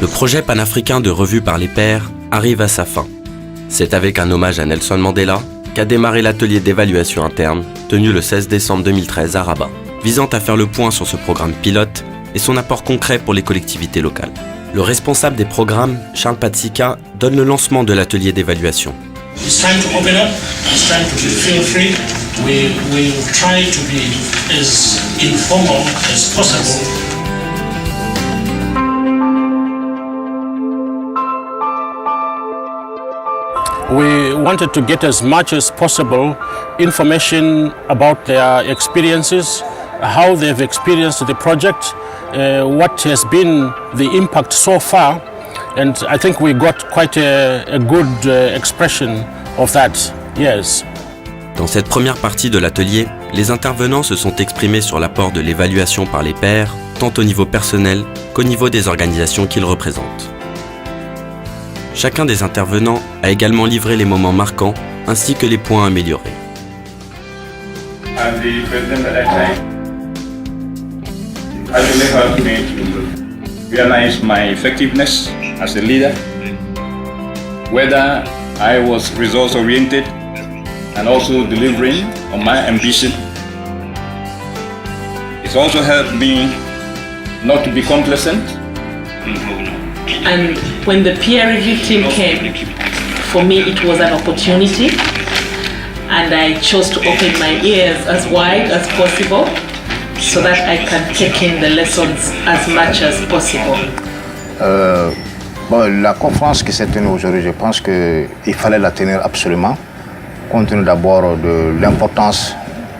Le projet panafricain de revue par les pairs arrive à sa fin. C'est avec un hommage à Nelson Mandela qu'a démarré l'atelier d'évaluation interne tenu le 16 décembre 2013 à Rabat, visant à faire le point sur ce programme pilote et son apport concret pour les collectivités locales. Le responsable des programmes, Charles Patsika, donne le lancement de l'atelier d'évaluation. It's time to open up, it's time to feel free. We will try to be as informal as possible. We wanted to get as much as possible information about their experiences, how they've experienced the project, what has been the impact so far, and I think we got quite a good expression of that, yes. Dans cette première partie de l'atelier, les intervenants se sont exprimés sur l'apport de l'évaluation par les pairs, tant au niveau personnel qu'au niveau des organisations qu'ils représentent. Chacun des intervenants a également livré les moments marquants ainsi que les points améliorés. Actually helped me to realize my effectiveness as a leader, whether I was results oriented and also delivering on my ambition. It's also helped me not to be complacent. And when the peer review team came, for me it was an opportunity, and I chose to open my ears as wide as possible so that I can take in the lessons as much as possible. La conférence qui s'est tenue aujourd'hui, je pense qu'il fallait la tenir absolument, compte tenu d'abord de l'importance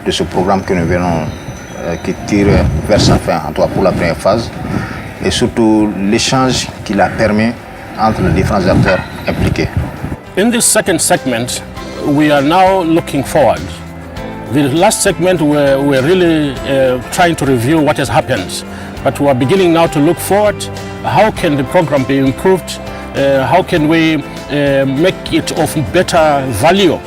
de ce programme que nous venons, qui tire vers sa fin, en tout cas pour la première phase, et surtout l'échange qu'il a permis entre les différents acteurs impliqués. In this second segment, we are now looking forward. The last segment we're really trying to review what has happened, but we are beginning now to look forward. How can the program be improved? How can we make it of better value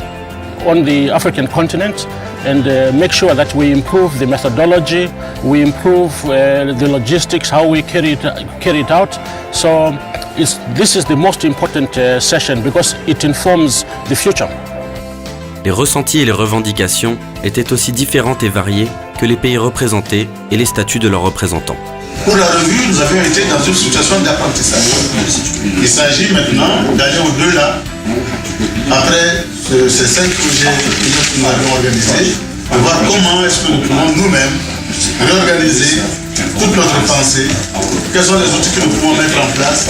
on the African continent, and make sure that we improve the methodology, we improve the logistics, how we carry it out. So this is the most important session because it informs the future. Les ressentis et les revendications étaient aussi différentes et variées que les pays représentés et les statuts de leurs représentants. Pour la revue, nous avions été dans une situation d'apprentissage. Il s'agit maintenant d'aller au-delà, après ces 5 projets que nous avons organisés, de voir comment est-ce que nous pouvons nous-mêmes réorganiser toute notre pensée, quels sont les outils que nous pouvons mettre en place,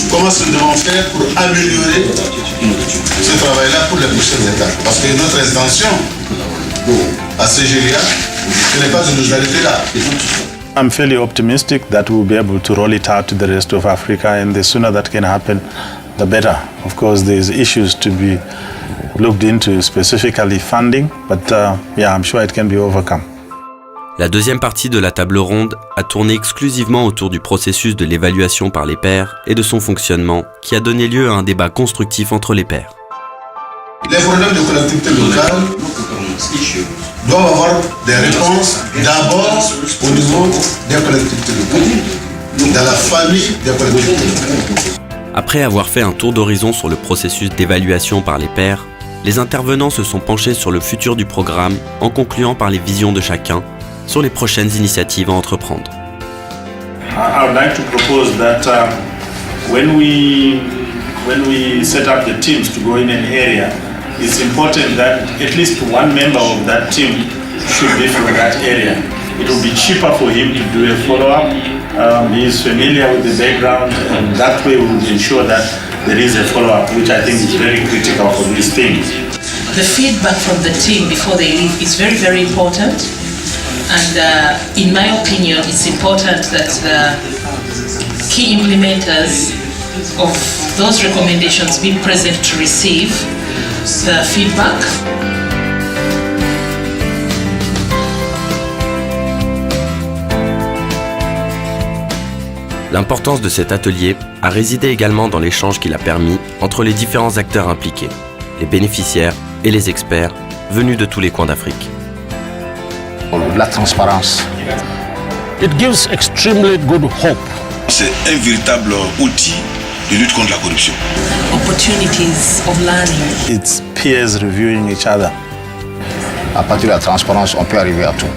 comment est-ce que nous devons faire pour améliorer ce travail-là pour les prochaines étapes. Parce que notre intention à CGLA, ce n'est pas de nous arrêter là. I'm fairly optimistic that we'll be able to roll it out to the rest of Africa, and the sooner that can happen, the better. Of course, there's issues to be looked into, specifically funding, but I'm sure it can be overcome. La deuxième partie de la table ronde a tourné exclusivement autour du processus de l'évaluation par les pairs et de son fonctionnement, qui a donné lieu à un débat constructif entre les pairs. Les problèmes de collectivité locale doivent avoir des réponses d'abord au niveau des collectivités locales, dans la famille des collectivités locales. Après avoir fait un tour d'horizon sur le processus d'évaluation par les pairs, les intervenants se sont penchés sur le futur du programme en concluant par les visions de chacun sur les prochaines initiatives à entreprendre. I would like to propose that when we set up the teams to go in an area, it's important that at least one member of that team should be from that area. It will be cheaper for him to do a follow-up. He is familiar with the background, and that way we will ensure that there is a follow-up, which I think is very critical for these things. The feedback from the team before they leave is very, very important. And in my opinion, it's important that the key implementers of those recommendations be present to receive the feedback. L'importance de cet atelier a résidé également dans l'échange qu'il a permis entre les différents acteurs impliqués, les bénéficiaires et les experts venus de tous les coins d'Afrique. La transparence. It gives extremely good hope C'est un véritable outil de lutte contre la corruption. Opportunities of learning. It's peers reviewing each other. À partir de la transparence, on peut arriver à tout.